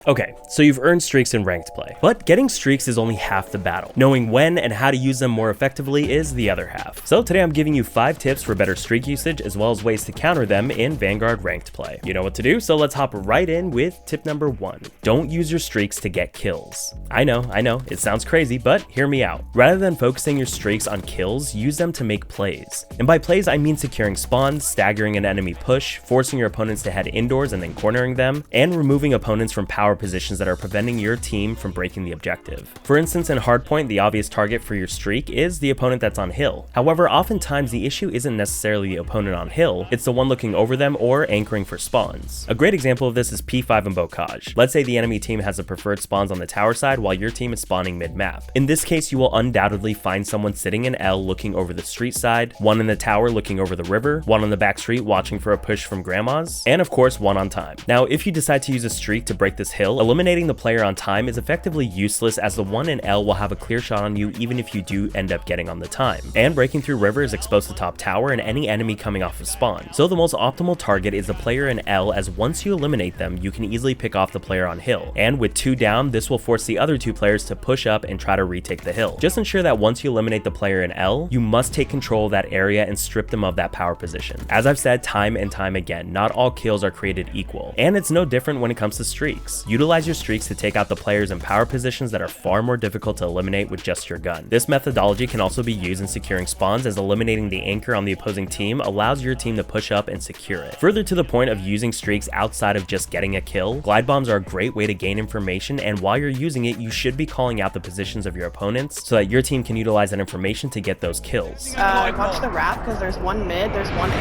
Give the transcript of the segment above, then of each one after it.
Okay, so you've earned streaks in ranked play, but getting streaks is only half the battle. Knowing when and how to use them more effectively is the other half. So today I'm giving you 5 tips for better streak usage as well as ways to counter them in Vanguard ranked play. You know what to do, so let's hop right in with tip number 1. Don't use your streaks to get kills. I know, it sounds crazy, but hear me out. Rather than focusing your streaks on kills, use them to make plays. And by plays, I mean securing spawns, staggering an enemy push, forcing your opponents to head indoors and then cornering them, and removing opponents from power positions that are preventing your team from breaking the objective. For instance, in hardpoint, the obvious target for your streak is the opponent that's on hill. However, oftentimes the issue isn't necessarily the opponent on hill, it's the one looking over them or anchoring for spawns. A great example of this is P5 and Bocage. Let's say the enemy team has the preferred spawns on the tower side while your team is spawning mid-map. In this case, you will undoubtedly find someone sitting in L looking over the street side, one in the tower looking over the river, one on the back street watching for a push from grandmas, and of course one on time. Now, if you decide to use a streak to break this hill, eliminating the player on time is effectively useless as the one in L will have a clear shot on you even if you do end up getting on the time. And breaking through river is exposed to top tower and any enemy coming off of spawn. So the most optimal target is the player in L, as once you eliminate them, you can easily pick off the player on hill. And with 2 down, this will force the other 2 players to push up and try to retake the hill. Just ensure that once you eliminate the player in L, you must take control of that area and strip them of that power position. As I've said time and time again, not all kills are created equal. And it's no different when it comes to streaks. Utilize your streaks to take out the players in power positions that are far more difficult to eliminate with just your gun. This methodology can also be used in securing spawns, as eliminating the anchor on the opposing team allows your team to push up and secure it. Further to the point of using streaks outside of just getting a kill, glide bombs are a great way to gain information, and while you're using it, you should be calling out the positions of your opponents so that your team can utilize that information to get those kills. Watch the wrap, because there's one mid, there's one A,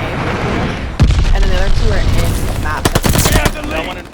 and then the other 2 are in map.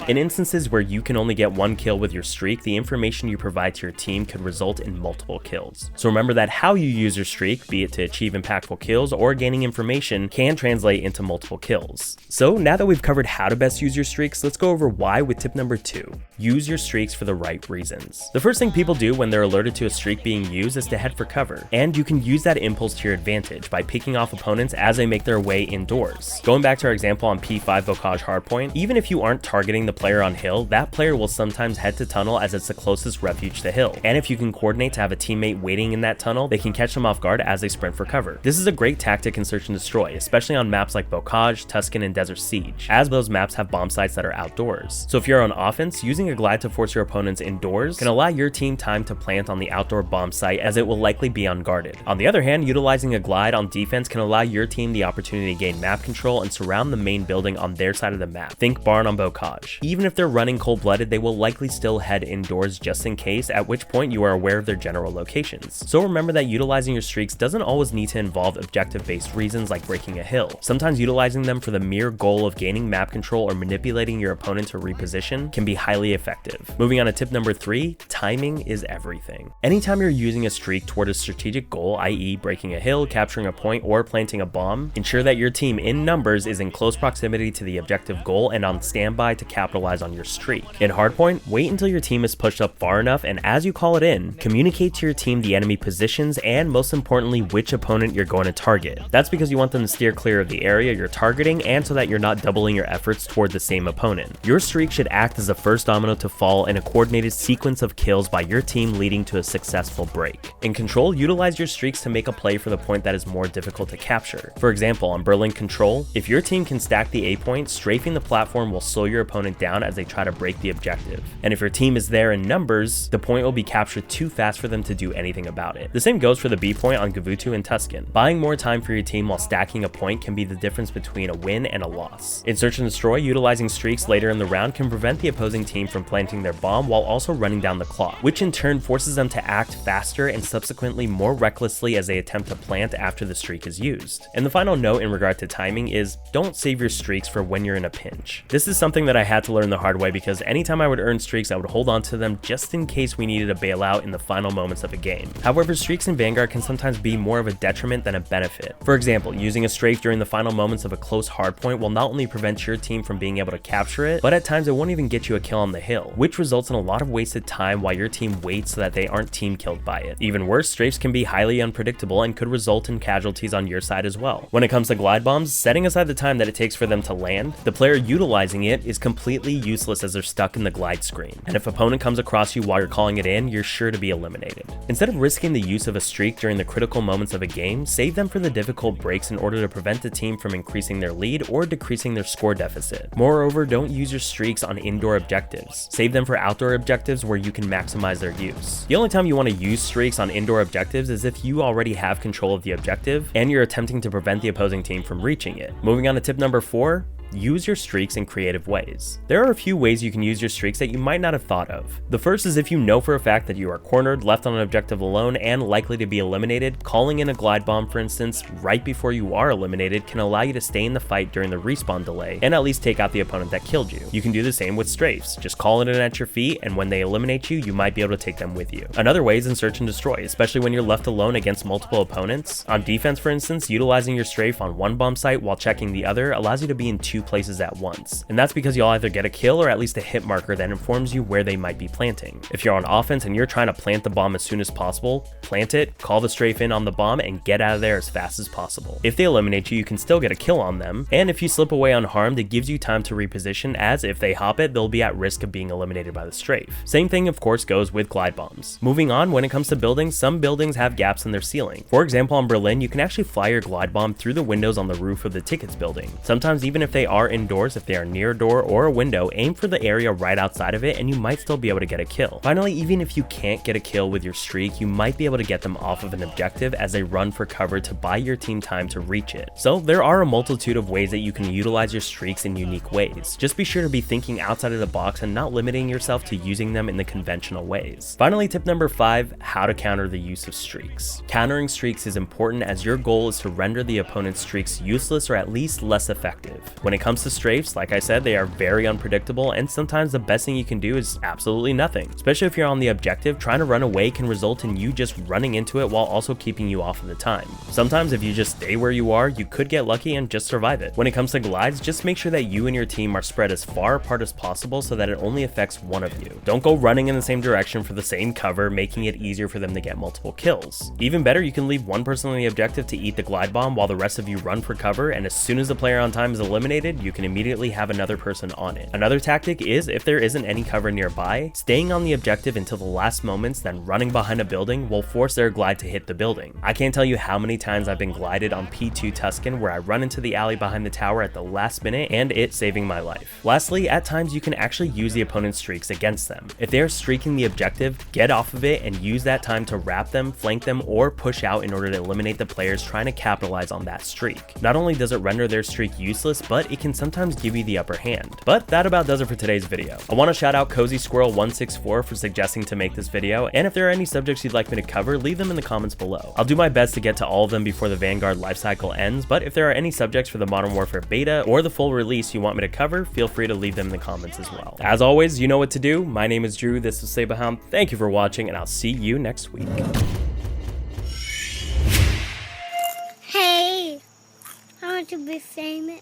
In instances where you can only get 1 kill with your streak, the information you provide to your team could result in multiple kills. So remember that how you use your streak, be it to achieve impactful kills or gaining information, can translate into multiple kills. So now that we've covered how to best use your streaks, let's go over why with tip number 2. Use your streaks for the right reasons. The first thing people do when they're alerted to a streak being used is to head for cover, and you can use that impulse to your advantage by picking off opponents as they make their way indoors. Going back to our example on P5 Bocage hardpoint, even if you aren't targeting the player on hill, that player will sometimes head to tunnel as it's the closest refuge to hill. And if you can coordinate to have a teammate waiting in that tunnel, they can catch them off guard as they sprint for cover. This is a great tactic in Search and Destroy, especially on maps like Bocage, Tuscan, and Desert Siege, as those maps have bomb sites that are outdoors. So if you're on offense, using a glide to force your opponents indoors can allow your team time to plant on the outdoor bomb site, as it will likely be unguarded. On the other hand, utilizing a glide on defense can allow your team the opportunity to gain map control and surround the main building on their side of the map. Think barn on Bocage. Even if they're running cold-blooded, they will likely still head indoors just in case, at which point you are aware of their general locations. So remember that utilizing your streaks doesn't always need to involve objective-based reasons like breaking a hill. Sometimes utilizing them for the mere goal of gaining map control or manipulating your opponent to reposition can be highly effective. Moving on to tip number 3, timing is everything. Anytime you're using a streak toward a strategic goal, i.e. breaking a hill, capturing a point, or planting a bomb, ensure that your team in numbers is in close proximity to the objective goal and on standby to capitalize on your streak. In hardpoint, wait until your team is pushed up far enough, and as you call it in, communicate to your team the enemy positions and, most importantly, which opponent you're going to target. That's because you want them to steer clear of the area you're targeting, and so that you're not doubling your efforts toward the same opponent. Your streak should act as the first domino to fall in a coordinated sequence of kills by your team, leading to a successful break. In Control, utilize your streaks to make a play for the point that is more difficult to capture. For example, on Berlin Control, if your team can stack the A point, strafing the platform will slow your opponent down as they try to break the objective. And if your team is there in numbers, the point will be captured too fast for them to do anything about it. The same goes for the B point on Gavutu and Tuscan. Buying more time for your team while stacking a point can be the difference between a win and a loss. In Search and Destroy, utilizing streaks later in the round can prevent the opposing team from planting their bomb while also running down the clock, which in turn forces them to act faster and subsequently more recklessly as they attempt to plant after the streak is used. And the final note in regard to timing is, don't save your streaks for when you're in a pinch. This is something that I had to learn the hard way, because anytime I would earn streaks, I would hold on to them just in case we needed a bailout in the final moments of a game. However, streaks in Vanguard can sometimes be more of a detriment than a benefit. For example, using a strafe during the final moments of a close hardpoint will not only prevent your team from being able to capture it, but at times it won't even get you a kill on the hill, which results in a lot of wasted time while your team waits so that they aren't team killed by it. Even worse, strafes can be highly unpredictable and could result in casualties on your side as well. When it comes to glide bombs, setting aside the time that it takes for them to land, the player utilizing it is is completely useless as they're stuck in the glide screen, and if opponent comes across you while you're calling it in, you're sure to be eliminated. Instead of risking the use of a streak during the critical moments of a game, save them for the difficult breaks in order to prevent the team from increasing their lead or decreasing their score deficit. Moreover, don't use your streaks on indoor objectives. Save them for outdoor objectives where you can maximize their use. The only time you want to use streaks on indoor objectives is if you already have control of the objective and you're attempting to prevent the opposing team from reaching it. Moving on to tip number 4. Use your streaks in creative ways. There are a few ways you can use your streaks that you might not have thought of. The first is if you know for a fact that you are cornered, left on an objective alone, and likely to be eliminated, calling in a glide bomb, for instance, right before you are eliminated can allow you to stay in the fight during the respawn delay and at least take out the opponent that killed you. You can do the same with strafes. Just call it in at your feet, and when they eliminate you, you might be able to take them with you. Another way is in search and destroy, especially when you're left alone against multiple opponents. On defense, for instance, utilizing your strafe on one bomb site while checking the other allows you to be in 2 places at once, and that's because you'll either get a kill or at least a hit marker that informs you where they might be planting. If you're on offense and you're trying to plant the bomb as soon as possible, plant it, call the strafe in on the bomb, and get out of there as fast as possible. If they eliminate you, you can still get a kill on them, and if you slip away unharmed, it gives you time to reposition, as if they hop it, they'll be at risk of being eliminated by the strafe. Same thing of course goes with glide bombs. Moving on, when it comes to buildings, some buildings have gaps in their ceiling. For example, on Berlin, you can actually fly your glide bomb through the windows on the roof of the tickets building. Sometimes even if they are indoors, if they are near a door or a window, aim for the area right outside of it and you might still be able to get a kill. Finally, even if you can't get a kill with your streak, you might be able to get them off of an objective as they run for cover to buy your team time to reach it. So there are a multitude of ways that you can utilize your streaks in unique ways. Just be sure to be thinking outside of the box and not limiting yourself to using them in the conventional ways. Finally, tip number 5, how to counter the use of streaks. Countering streaks is important as your goal is to render the opponent's streaks useless or at least less effective. When it comes to strafes, like I said, they are very unpredictable, and sometimes the best thing you can do is absolutely nothing. Especially if you're on the objective, trying to run away can result in you just running into it while also keeping you off of the time. Sometimes if you just stay where you are, you could get lucky and just survive it. When it comes to glides, just make sure that you and your team are spread as far apart as possible so that it only affects one of you. Don't go running in the same direction for the same cover, making it easier for them to get multiple kills. Even better, you can leave one person on the objective to eat the glide bomb while the rest of you run for cover, and as soon as the player on time is eliminated, you can immediately have another person on it. Another tactic is, if there isn't any cover nearby, staying on the objective until the last moments, then running behind a building will force their glide to hit the building. I can't tell you how many times I've been glided on P2 Tuscan where I run into the alley behind the tower at the last minute and it saving my life. Lastly, at times you can actually use the opponent's streaks against them. If they are streaking the objective, get off of it and use that time to wrap them, flank them, or push out in order to eliminate the players trying to capitalize on that streak. Not only does it render their streak useless, but it can sometimes give you the upper hand. But that about does it for today's video. I want to shout out Cozy Squirrel 164 for suggesting to make this video, and if there are any subjects you'd like me to cover, leave them in the comments below. I'll do my best to get to all of them before the Vanguard lifecycle ends, but if there are any subjects for the Modern Warfare beta or the full release you want me to cover, feel free to leave them in the comments as well. As always, you know what to do. My name is Drew, this is Saberhound. Thank you for watching, and I'll see you next week. Hey, I want to be famous.